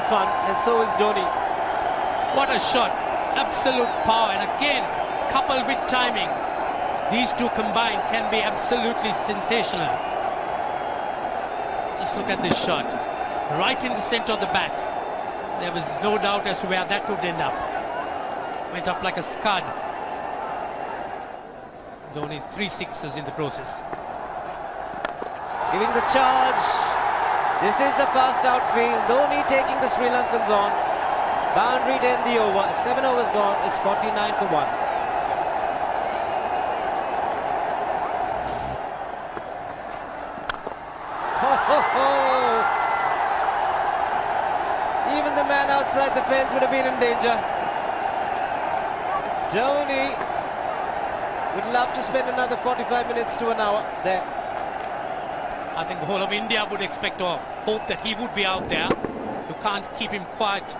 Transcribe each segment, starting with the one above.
fun, and so is Dhoni. What a shot. Absolute power, and again, coupled with timing. These two combined can be absolutely sensational. Just look at this shot. Right in the center of the bat. There was no doubt as to where that would end up. Went up like a scud. Dhoni 3 sixes in the process. Giving the charge. This is the fast outfield. Dhoni taking the Sri Lankans on. Boundary to end the over. 7 overs gone. It's 49 for 1. Ho, ho, ho. Even the man outside the fence would have been in danger. Dhoni would love to spend another 45 minutes to an hour there. I think the whole of India would expect or hope that he would be out there. You can't keep him quiet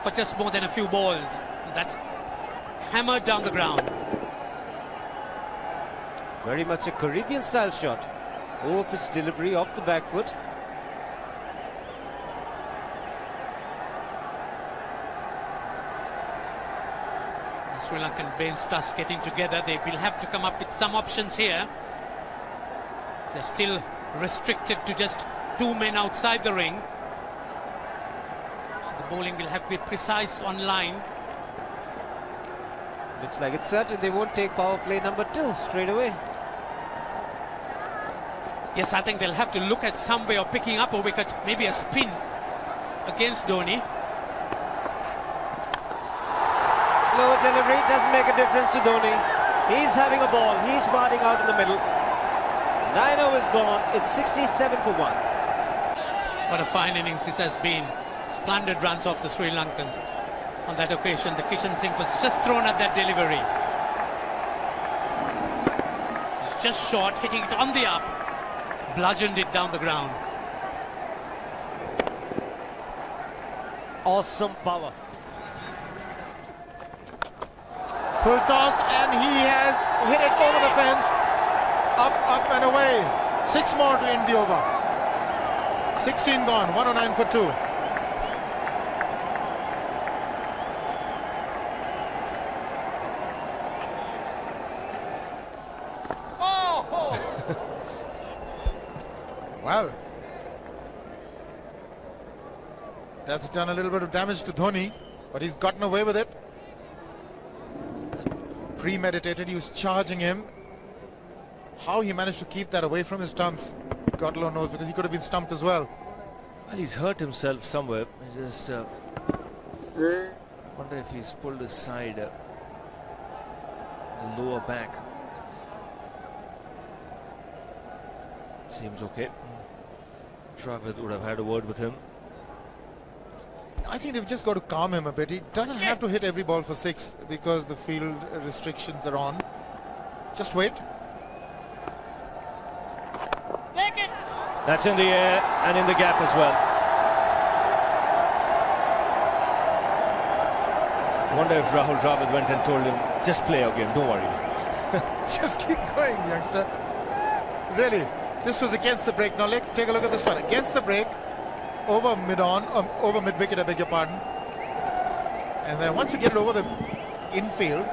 for just more than a few balls. That's hammered down the ground. Very much a Caribbean style shot. Over pitch delivery off the back foot. The Sri Lankan bench starts getting together. They will have to come up with some options here. They're still restricted to just 2 men outside the ring. So the bowling will have to be precise on line. Looks like it's certain they won't take power play number 2 straight away. Yes, I think they'll have to look at some way of picking up a wicket, maybe a spin against Dhoni. Slow delivery doesn't make a difference to Dhoni. He's having a ball. He's batting out in the middle. 9 overs gone. It's 67 for 1. What a fine innings this has been. Splendid runs off the Sri Lankans. On that occasion, the Kishan Singh was just thrown at that delivery. It's just short, hitting it on the up. Bludgeoned it down the ground. Awesome power. Full toss, and he has hit it over the fence. Up, up and away. 6 more to end the over. 16 gone, 109 for 2. Well, that's done a little bit of damage to Dhoni, but he's gotten away with it. Premeditated, he was charging him. How he managed to keep that away from his stumps, God alone knows, because he could have been stumped as well. Well, he's hurt himself somewhere. I just wonder if he's pulled his side, the lower back. Seems okay. Travis would have had a word with him. I think they've just got to calm him a bit. He doesn't have to hit every ball for 6 because the field restrictions are on. Just wait. That's in the air and in the gap as well. Wonder if Rahul Dravid went and told him, just play our game, don't worry. Just keep going, youngster. Really, this was against the break. Now take a look at this one. Against the break, over mid-on, over mid-wicket, I beg your pardon. And then once you get it over the infield,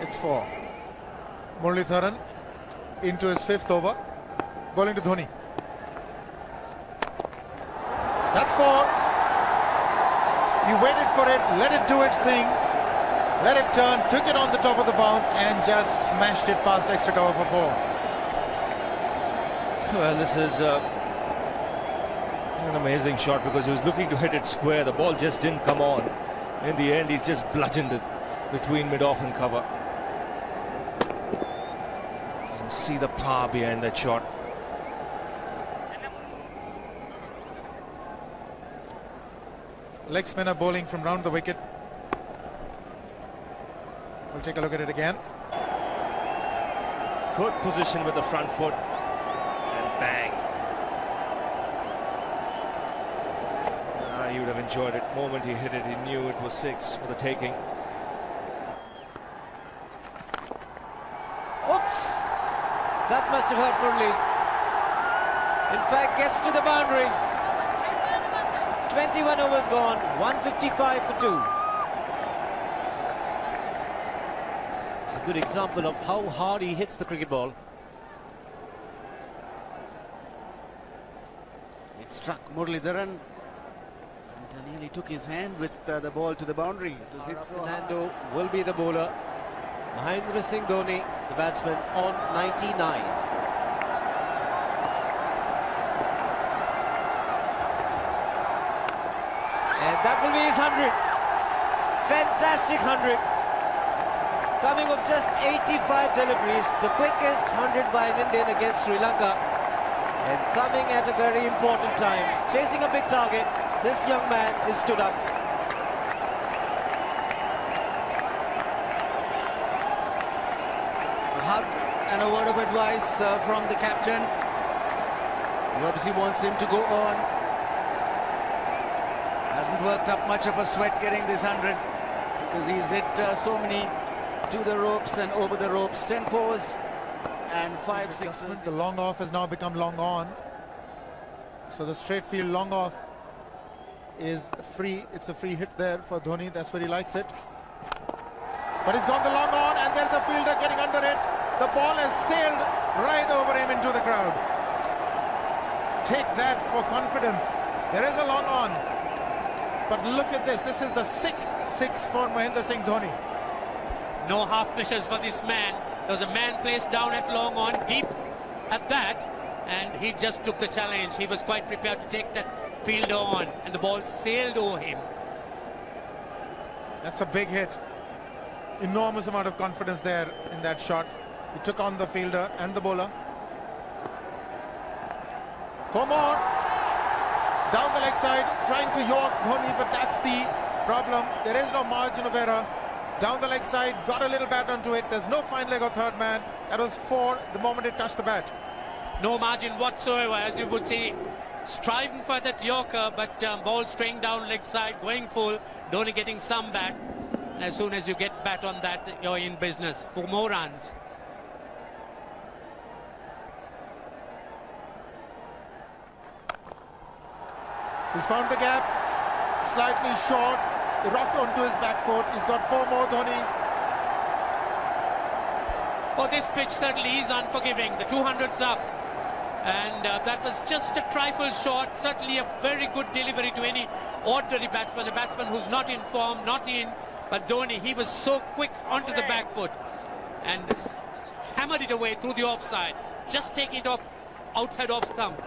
it's 4. Muralitharan into his 5th over, bowling to Dhoni. That's 4. You waited for it, let it do its thing, let it turn, took it on the top of the bounce and just smashed it past extra cover for 4. Well, this is an amazing shot because he was looking to hit it square. The ball just didn't come on. In the end, he's just bludgeoned it between mid-off and cover. You can see the power behind that shot. Leg spinner bowling from round the wicket. We'll take a look at it again. Good position with the front foot. And bang. He would have enjoyed it. The moment he hit it, he knew it was 6 for the taking. Oops! That must have hurt Murli. In fact, gets to the boundary. 21 overs gone, 155 for 2. It's a good example of how hard he hits the cricket ball. It struck Muralidharan and nearly took his hand with the ball to the boundary. It was hit so hard. Fernando will be the bowler. Mahendra Singh Dhoni, the batsman, on 99. And that will be his 100. Fantastic 100. Coming of just 85 deliveries, the quickest 100 by an Indian against Sri Lanka. And coming at a very important time. Chasing a big target, this young man is stood up. A hug and a word of advice from the captain. He obviously wants him to go on. Hasn't worked up much of a sweat getting this 100 because he's hit so many to the ropes and over the ropes. 10 fours and 5 sixes. The long off has now become long on. So the straight field long off is free. It's a free hit there for Dhoni. That's where he likes it. But he's gone the long on, and there's a fielder getting under it. The ball has sailed right over him into the crowd. Take that for confidence. There is a long on. But look at this. This is the 6th six for Mahendra Singh Dhoni. No half measures for this man. There was a man placed down at long on, deep at that, and he just took the challenge. He was quite prepared to take that fielder on, and the ball sailed over him. That's a big hit. Enormous amount of confidence there in that shot. He took on the fielder and the bowler. 4 more. Down the leg side, trying to york Dhoni, but that's the problem. There is no margin of error. Down the leg side, got a little bat onto it. There's no fine leg or third man. That was 4 the moment it touched the bat. No margin whatsoever, as you would see. Striving for that yorker, but ball straying down leg side, going full. Dhoni getting some bat. And as soon as you get bat on that, you're in business for more runs. He's found the gap, slightly short, rocked onto his back foot. He's got 4 more, Dhoni. Oh, this pitch certainly is unforgiving. The 200's up. And that was just a trifle short. Certainly a very good delivery to any ordinary batsman. A batsman who's not in form, not in. But Dhoni, he was so quick onto the back foot and hammered it away through the offside. Just taking it off outside off stump.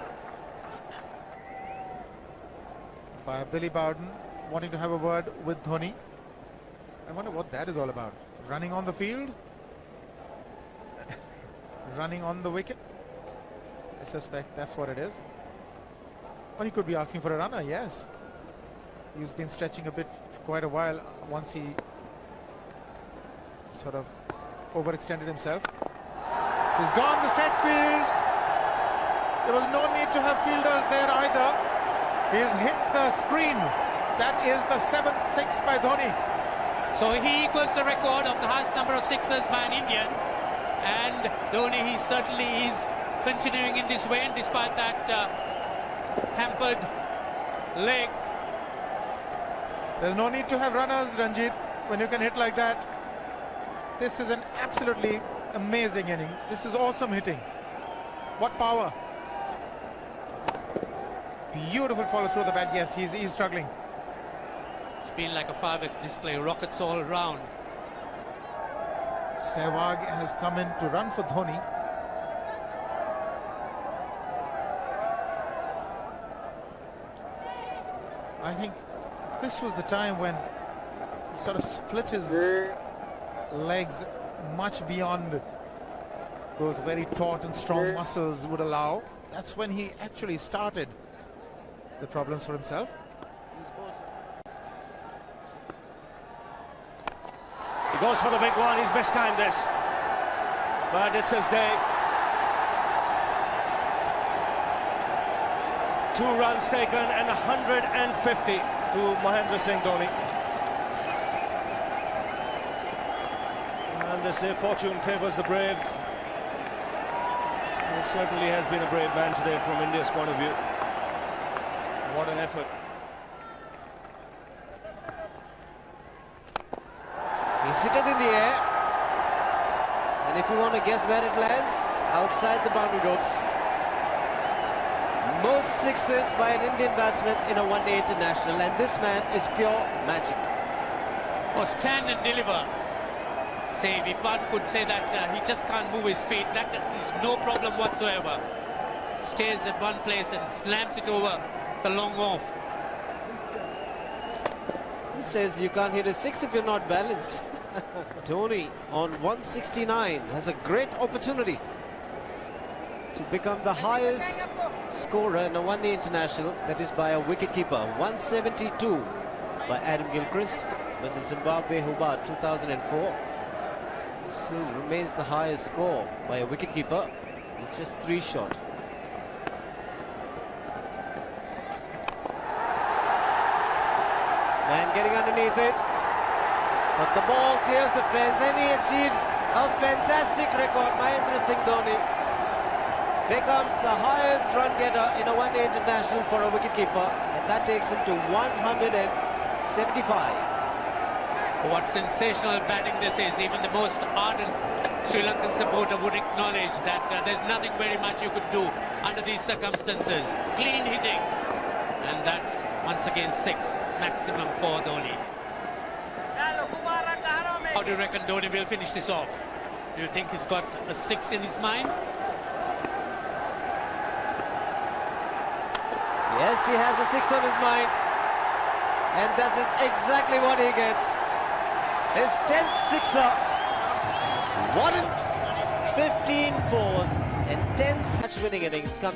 By Billy Bowden wanting to have a word with Dhoni. I wonder what that is all about. Running on the field? Running on the wicket? I suspect that's what it is. Or he could be asking for a runner, yes. He's been stretching a bit for quite a while once he sort of overextended himself. He's gone the straight field. There was no need to have fielders there either. He's hit the screen. That is the 7th 6 by Dhoni. So he equals the record of the highest number of sixes by an Indian. And Dhoni, he certainly is continuing in this way, despite that hampered leg. There's no need to have runners, Ranjit, when you can hit like that. This is an absolutely amazing inning. This is awesome hitting. What power. Beautiful follow through the bat. Yes, he's struggling. It's been like a 5x display, rockets all round. Sehwag has come in to run for Dhoni. I think this was the time when he sort of split his legs much beyond those very taut and strong muscles would allow. That's when he actually started the problems for himself. He goes for the big one. He's mistimed this, but it's his day. 2 runs taken and 150 to Mahendra Singh Dhoni. And they say fortune favours the brave. He certainly has been a brave man today from India's point of view. What an effort. He's hit it in the air. And if you want to guess where it lands, outside the boundary ropes. Most sixes by an Indian batsman in a one-day international, and this man is pure magic. Oh, stand and deliver. Save, if one could say that he just can't move his feet, that is no problem whatsoever. Stays at one place and slams it over the long off. Who says you can't hit a six if you're not balanced? Dhoni on 169 has a great opportunity to become the highest scorer in a one-day international, that is by a wicketkeeper. 172 by Adam Gilchrist versus Zimbabwe Hobart 2004. Still remains the highest score by a wicketkeeper. It's just 3 short. Man getting underneath it, but the ball clears the fence and he achieves a fantastic record. Mahendra Singh Dhoni becomes the highest run getter in a one-day international for a wicketkeeper, and that takes him to 175. What sensational batting this is. Even the most ardent Sri Lankan supporter would acknowledge that there's nothing very much you could do under these circumstances. Clean hitting, and that's once again 6 maximum for Dhoni. How do you reckon Dhoni will finish this off? Do you think he's got a 6 in his mind? Yes, he has a 6 on his mind, and that is exactly what he gets. His 10th sixer, 1 in 15 fours, and 10 such winning innings coming.